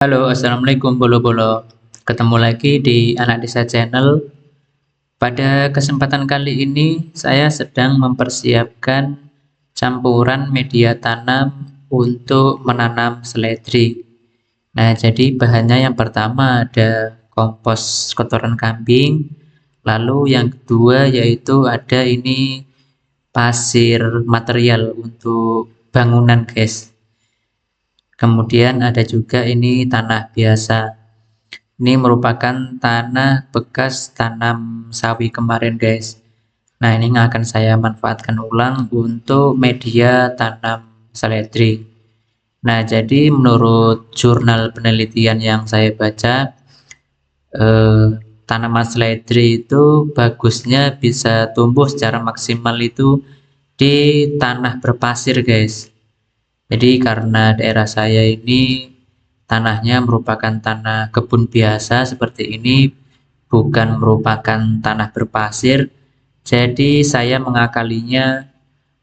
Halo, assalamualaikum bolo-bolo. Ketemu lagi di Anak Desa Channel. Pada kesempatan kali ini, saya sedang mempersiapkan campuran media tanam untuk menanam seledri. Nah, jadi bahannya yang pertama ada kompos kotoran kambing, lalu yang kedua yaitu ada ini pasir material untuk bangunan, guys. Kemudian ada juga ini tanah biasa. Ini merupakan tanah bekas tanam sawi kemarin, guys. Nah, ini yang akan saya manfaatkan ulang untuk media tanam seledri. Nah, jadi menurut jurnal penelitian yang saya baca, eh, tanaman seledri itu bagusnya bisa tumbuh secara maksimal itu di tanah berpasir, guys. Jadi karena daerah saya ini tanahnya merupakan tanah kebun biasa seperti ini, bukan merupakan tanah berpasir. Jadi saya mengakalinya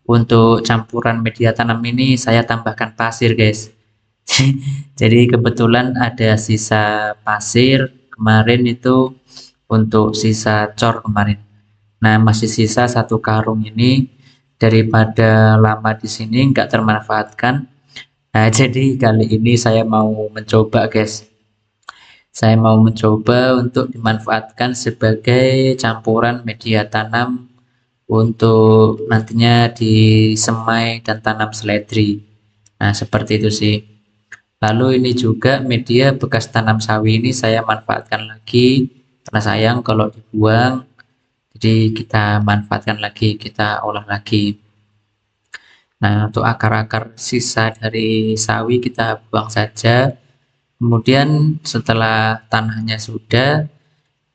untuk campuran media tanam ini saya tambahkan pasir, guys. Jadi kebetulan ada sisa pasir kemarin itu untuk sisa cor kemarin. Nah, masih sisa satu karung ini, daripada lama di sini nggak termanfaatkan. Nah, jadi kali ini saya mau mencoba, guys. Saya mau mencoba untuk dimanfaatkan sebagai campuran media tanam untuk nantinya disemai dan tanam seledri. Nah, seperti itu sih. Lalu ini juga media bekas tanam sawi ini saya manfaatkan lagi karena sayang kalau dibuang. Jadi kita manfaatkan lagi, kita olah lagi. Nah, untuk akar-akar sisa dari sawi kita buang saja. Kemudian setelah tanahnya sudah,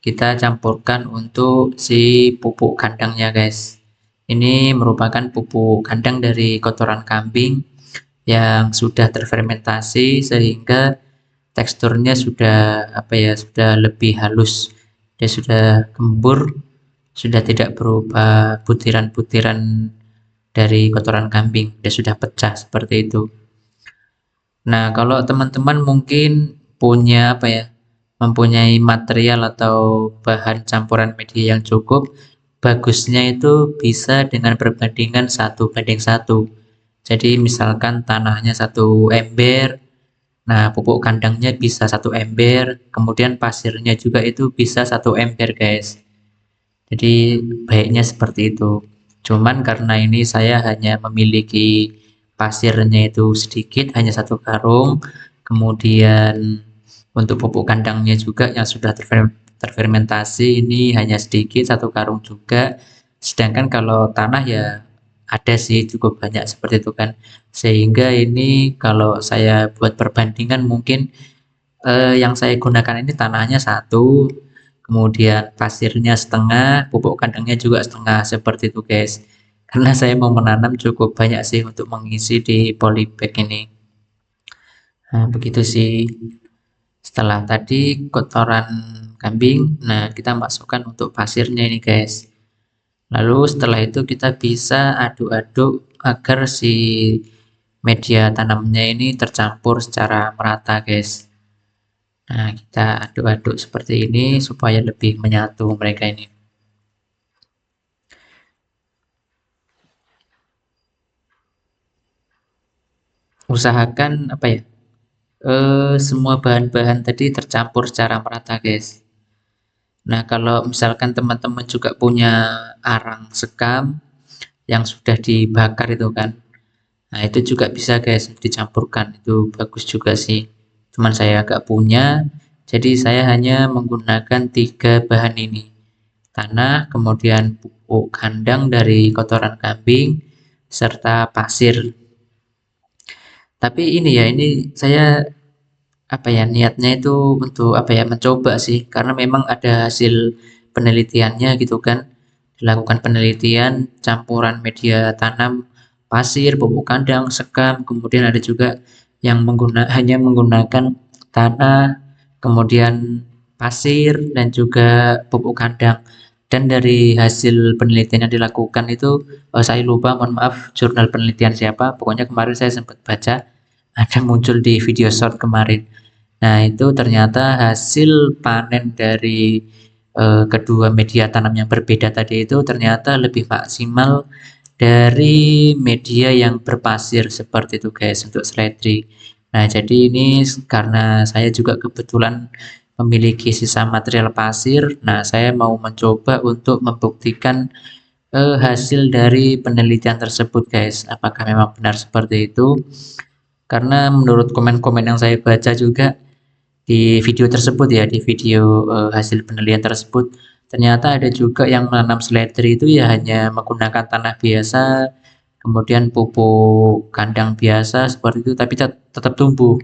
kita campurkan untuk si pupuk kandangnya, guys. Ini merupakan pupuk kandang dari kotoran kambing yang sudah terfermentasi sehingga teksturnya sudah sudah lebih halus. Dia sudah gembur, sudah tidak berupa butiran-butiran dari kotoran kambing, dia sudah pecah seperti itu. Nah, kalau teman-teman mungkin punya mempunyai material atau bahan campuran media yang cukup, bagusnya itu bisa dengan perbandingan 1:1. Jadi misalkan tanahnya 1 ember, nah pupuk kandangnya bisa 1 ember, kemudian pasirnya juga itu bisa 1 ember, guys. Jadi baiknya seperti itu. Cuman karena ini saya hanya memiliki pasirnya itu sedikit, hanya 1 karung, kemudian untuk pupuk kandangnya juga yang sudah terfermentasi ini hanya sedikit, 1 karung juga. Sedangkan kalau tanah ya ada sih cukup banyak seperti itu kan. Sehingga ini kalau saya buat perbandingan mungkin yang saya gunakan ini tanahnya 1, kemudian pasirnya setengah, pupuk kandangnya juga setengah, seperti itu, guys. Karena saya mau menanam cukup banyak sih untuk mengisi di polybag ini. Nah, begitu sih. Setelah tadi kotoran kambing, nah kita masukkan untuk pasirnya ini, guys. Lalu setelah itu kita bisa aduk-aduk agar si media tanamnya ini tercampur secara merata, guys. Nah, kita aduk-aduk seperti ini supaya lebih menyatu mereka ini. Usahakan semua bahan-bahan tadi tercampur secara merata, guys. Nah, kalau misalkan teman-teman juga punya arang sekam yang sudah dibakar itu kan, nah itu juga bisa, guys, dicampurkan. Itu bagus juga sih. Cuman saya agak punya, jadi saya hanya menggunakan 3 bahan ini. Tanah, kemudian pupuk kandang dari kotoran kambing, serta pasir. Tapi ini ya, ini saya niatnya itu untuk mencoba sih, karena memang ada hasil penelitiannya gitu kan. Dilakukan penelitian campuran media tanam, pasir, pupuk kandang, sekam, kemudian ada juga yang hanya menggunakan tanah, kemudian pasir dan juga pupuk kandang. Dan dari hasil penelitian yang dilakukan itu, saya lupa, mohon maaf jurnal penelitian siapa, pokoknya kemarin saya sempat baca ada muncul di video short kemarin. Nah, itu ternyata hasil panen dari kedua media tanam yang berbeda tadi itu ternyata lebih maksimal dari media yang berpasir seperti itu guys untuk seledri. Nah, jadi ini karena saya juga kebetulan memiliki sisa material pasir. Nah, saya mau mencoba untuk membuktikan hasil dari penelitian tersebut guys. Apakah memang benar seperti itu? Karena menurut komen-komen yang saya baca juga di video tersebut ya, di video hasil penelitian tersebut, ternyata ada juga yang menanam seledri itu ya hanya menggunakan tanah biasa, kemudian pupuk kandang biasa seperti itu, tapi tetap tumbuh.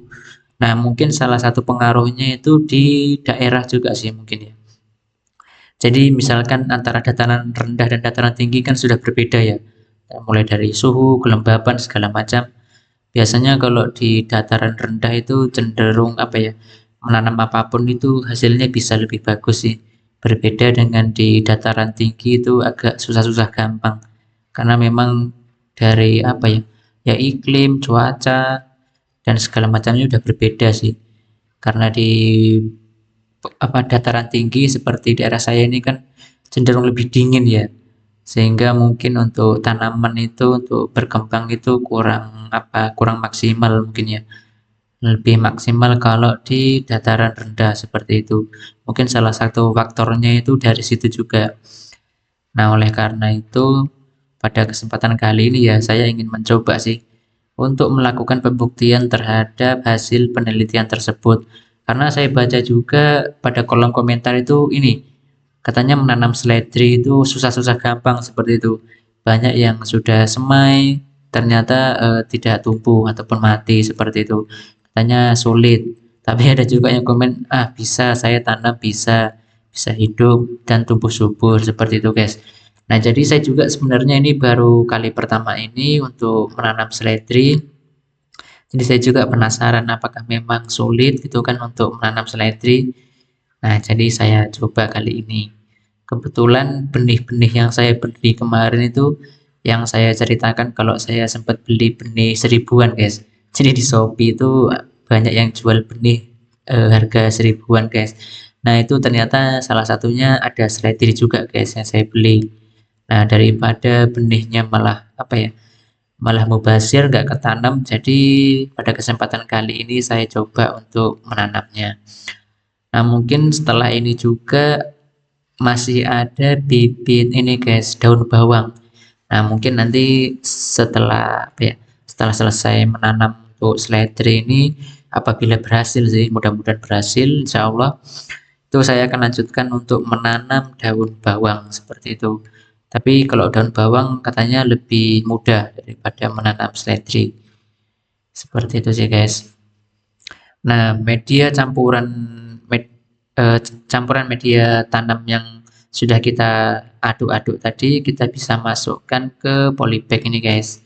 Nah, mungkin salah satu pengaruhnya itu di daerah juga sih mungkin ya. Jadi misalkan antara dataran rendah dan dataran tinggi kan sudah berbeda ya, mulai dari suhu, kelembapan, segala macam. Biasanya kalau di dataran rendah itu cenderung apa ya, menanam apapun itu hasilnya bisa lebih bagus sih. Berbeda dengan di dataran tinggi itu agak susah-susah gampang. Karena memang dari apa ya, ya iklim, cuaca, dan segala macamnya udah berbeda sih. Karena di apa dataran tinggi seperti daerah saya ini kan cenderung lebih dingin ya. Sehingga mungkin untuk tanaman itu untuk berkembang itu kurang maksimal mungkin ya. Lebih maksimal kalau di dataran rendah seperti itu. Mungkin salah satu faktornya itu dari situ juga. Nah, oleh karena itu pada kesempatan kali ini ya saya ingin mencoba sih untuk melakukan pembuktian terhadap hasil penelitian tersebut. Karena saya baca juga pada kolom komentar itu ini katanya menanam seledri itu susah-susah gampang seperti itu. Banyak yang sudah semai ternyata tidak tumbuh ataupun mati seperti itu. Katanya sulit. Tapi ada juga yang komen, ah bisa saya tanam bisa bisa hidup dan tumbuh subur seperti itu guys. Nah, jadi saya juga sebenarnya ini baru kali pertama ini untuk menanam seledri. Jadi saya juga penasaran apakah memang sulit gitu kan untuk menanam seledri. Nah, jadi saya coba kali ini. Kebetulan benih-benih yang saya beli kemarin itu yang saya ceritakan kalau saya sempat beli benih seribuan guys. Jadi di Shopee itu banyak yang jual benih harga seribuan guys. Nah, itu ternyata salah satunya ada seledri juga guys yang saya beli. Nah, daripada benihnya malah apa ya, malah mubazir nggak ketanam, jadi pada kesempatan kali ini saya coba untuk menanamnya. Nah, mungkin setelah ini juga masih ada bibit ini guys, daun bawang. Nah, mungkin nanti setelah apa ya, setelah selesai menanam untuk seledri ini, apabila berhasil sih, mudah-mudahan berhasil, insya Allah itu saya akan lanjutkan untuk menanam daun bawang seperti itu. Tapi kalau daun bawang katanya lebih mudah daripada menanam seledri. Seperti itu sih guys. Nah, media campuran med, campuran media tanam yang sudah kita aduk-aduk tadi kita bisa masukkan ke polybag ini guys.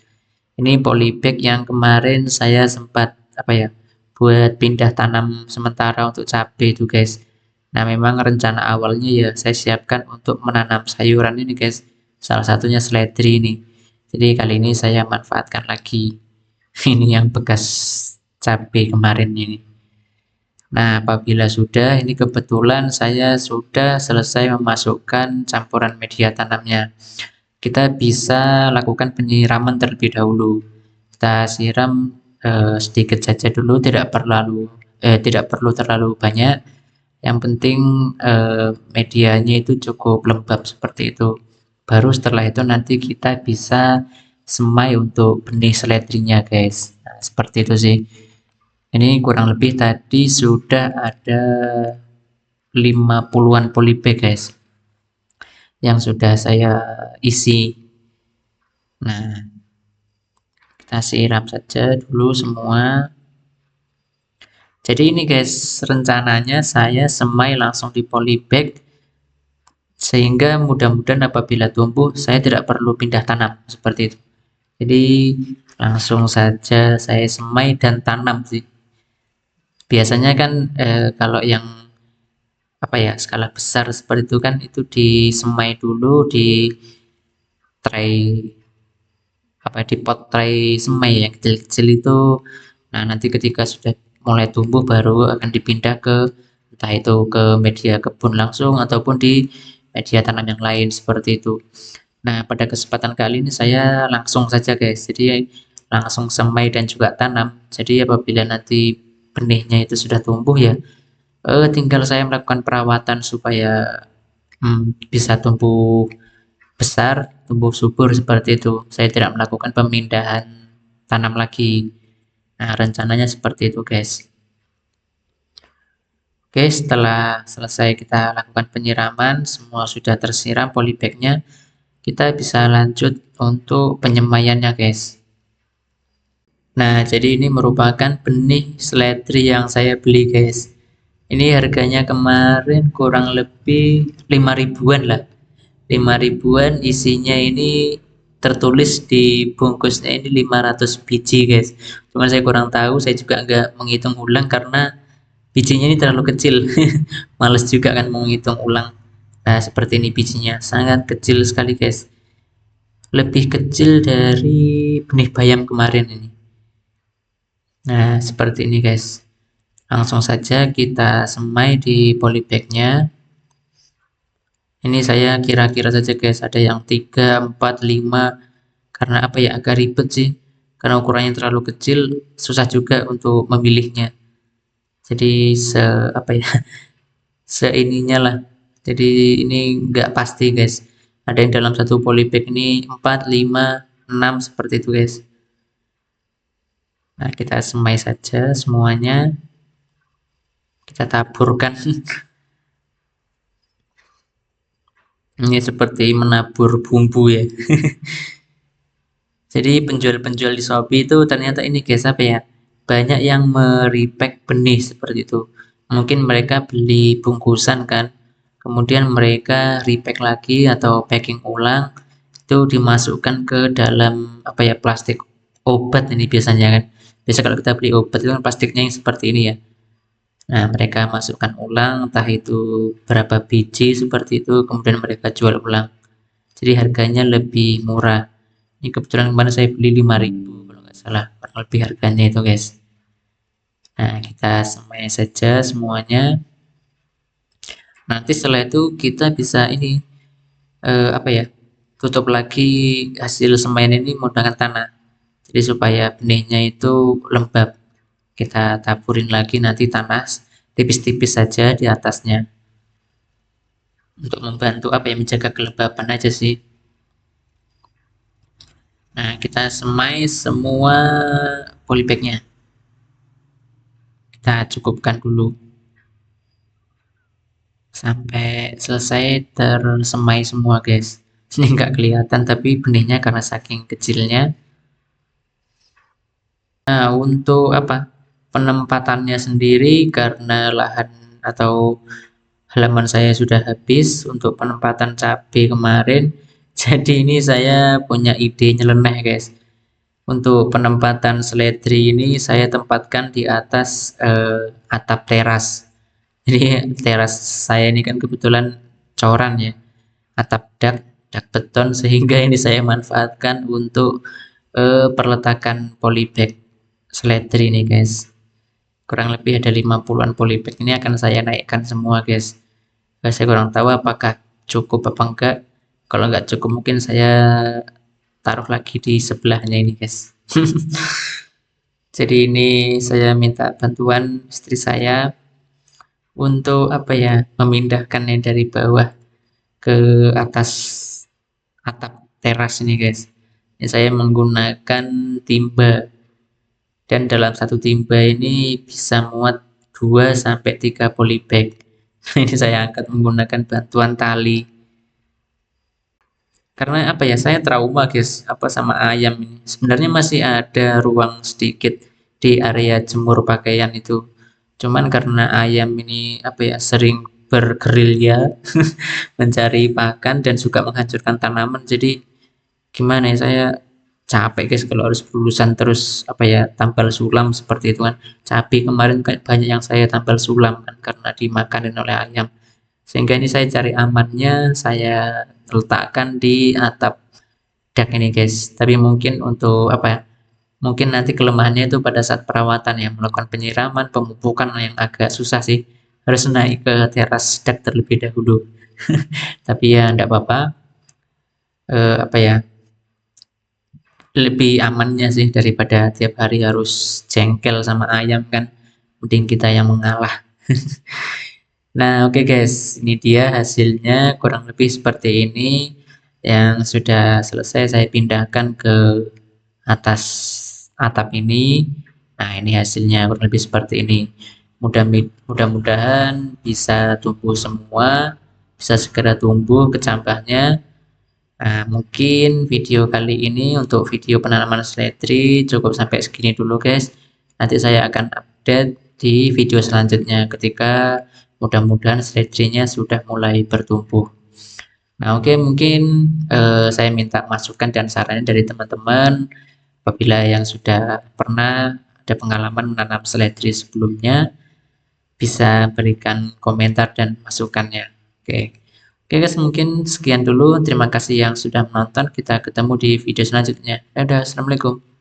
Ini polybag yang kemarin saya sempat apa ya, buat pindah tanam sementara untuk cabai itu guys. Nah, memang rencana awalnya ya saya siapkan untuk menanam sayuran ini guys. Salah satunya seledri ini. Jadi kali ini saya manfaatkan lagi. Ini yang bekas cabai kemarin ini. Nah, apabila sudah, ini kebetulan saya sudah selesai memasukkan campuran media tanamnya. Kita bisa lakukan penyiraman terlebih dahulu. Kita siram sedikit saja dulu, tidak perlu terlalu banyak. Yang penting medianya itu cukup lembab seperti itu. Baru setelah itu nanti kita bisa semai untuk benih seledrinya, guys. Nah, seperti itu sih. Ini kurang lebih tadi sudah ada 50-an polybag guys yang sudah saya isi. Nah, kita siram saja dulu semua. Jadi ini guys, rencananya saya semai langsung di polybag sehingga mudah-mudahan apabila tumbuh saya tidak perlu pindah tanam seperti itu. Jadi langsung saja saya semai dan tanam sih. Biasanya kan kalau yang apa ya, skala besar seperti itu kan itu disemai dulu di tray apa, di pot tray semai yang kecil-kecil itu. Nah, nanti ketika sudah mulai tumbuh baru akan dipindah ke entah itu ke media kebun langsung ataupun di media tanam yang lain seperti itu. Nah, pada kesempatan kali ini saya langsung saja guys, jadi langsung semai dan juga tanam. Jadi apabila nanti benihnya itu sudah tumbuh ya, tinggal saya melakukan perawatan supaya bisa tumbuh besar, tumbuh subur seperti itu. Saya tidak melakukan pemindahan tanam lagi. Nah, rencananya seperti itu guys. Oke, setelah selesai kita lakukan penyiraman, semua sudah tersiram polybagnya, kita bisa lanjut untuk penyemaiannya guys. Nah, jadi ini merupakan benih seledri yang saya beli guys. Ini harganya kemarin kurang lebih 5 ribuan lah. 5 ribuan, isinya ini tertulis di bungkusnya ini 500 biji guys. Cuman saya kurang tahu, saya juga nggak menghitung ulang karena bijinya ini terlalu kecil. Males juga kan menghitung ulang. Nah, seperti ini bijinya, sangat kecil sekali guys. Lebih kecil dari benih bayam kemarin ini. Nah, seperti ini guys. Langsung saja kita semai di polybagnya. Ini saya kira-kira saja guys, ada yang 3, 4, 5. Karena apa ya, agak ribet sih. Karena ukurannya terlalu kecil, susah juga untuk memilihnya. Jadi apa ya, seininya lah. Jadi ini nggak pasti guys. Ada yang dalam satu polybag ini 4, 5, 6 seperti itu guys. Nah, kita semai saja semuanya. Kita taburkan. Ini seperti menabur bumbu ya. Jadi penjual-penjual di Shopee itu ternyata ini guys, apa ya, banyak yang merepack benih seperti itu. Mungkin mereka beli bungkusan kan, kemudian mereka repack lagi atau packing ulang, itu dimasukkan ke dalam apa ya, plastik obat ini biasanya kan. Biasa kalau kita beli obat itu kan plastiknya yang seperti ini ya. Nah, mereka masukkan ulang, entah itu berapa biji seperti itu, kemudian mereka jual ulang. Jadi harganya lebih murah. Ini kebetulan kemarin saya beli 5.000 kalau nggak salah, kurang lebih harganya itu guys. Nah, kita semai saja semuanya. Nanti setelah itu kita bisa ini apa ya, tutup lagi hasil semaian ini menggunakan tanah. Jadi supaya benihnya itu lembab. Kita taburin lagi nanti tanah tipis-tipis saja di atasnya. Untuk membantu apa ya, menjaga kelembapan aja sih. Nah, kita semai semua polybagnya. Kita cukupkan dulu sampai selesai tersemai semua guys. Ini nggak kelihatan tapi benihnya karena saking kecilnya. Nah, untuk apa, penempatannya sendiri karena lahan atau halaman saya sudah habis untuk penempatan cabai kemarin. Jadi ini saya punya ide nyeleneh guys. Untuk penempatan seledri ini saya tempatkan di atas atap teras. Jadi teras saya ini kan kebetulan coran ya, atap dak beton, sehingga ini saya manfaatkan untuk perletakan polybag seledri ini guys. Kurang lebih ada 50-an polybag ini akan saya naikkan semua guys. Saya kurang tahu apakah cukup apa enggak. Kalau enggak cukup mungkin saya taruh lagi di sebelahnya ini guys. Jadi ini saya minta bantuan istri saya untuk apa ya, memindahkannya dari bawah ke atas atap teras ini guys. Ini saya menggunakan timba, dan dalam satu timba ini bisa muat 2 sampai 3 polybag. Ini saya angkat menggunakan bantuan tali. Karena apa ya, saya trauma guys apa sama ayam ini. Sebenarnya masih ada ruang sedikit di area jemur pakaian itu. Cuman karena ayam ini apa ya, sering bergerilya mencari pakan dan suka menghancurkan tanaman. Jadi gimana ya, saya capek guys kalau harus berurusan terus apa ya, tambal sulam seperti itu kan. Cabai kemarin kayak banyak yang saya tambal sulam kan karena dimakanin oleh ayam. Sehingga ini saya cari amannya, saya letakkan di atap dak ini guys. Tapi mungkin untuk apa ya, Mungkin nanti kelemahannya itu pada saat perawatan ya, melakukan penyiraman, pemupukan yang agak susah sih. Harus naik ke teras deck terlebih dahulu. Tapi ya enggak apa-apa. Apa ya? Lebih amannya sih daripada tiap hari harus jengkel sama ayam kan. Mending kita yang mengalah. Nah, oke guys, ini dia hasilnya kurang lebih seperti ini. Yang sudah selesai saya pindahkan ke atas atap ini. Nah, ini hasilnya kurang lebih seperti ini. Mudah-mudahan bisa tumbuh semua, bisa segera tumbuh kecambahnya. Nah, mungkin video kali ini untuk video penanaman seledri cukup sampai segini dulu guys. Nanti saya akan update di video selanjutnya ketika mudah-mudahan seledrinya sudah mulai bertumbuh. Nah, oke, mungkin saya minta masukan dan sarannya dari teman-teman apabila yang sudah pernah ada pengalaman menanam seledri sebelumnya, bisa berikan komentar dan masukannya. Oke. Oke guys, mungkin sekian dulu. Terima kasih yang sudah menonton. Kita ketemu di video selanjutnya. Dadah, assalamualaikum.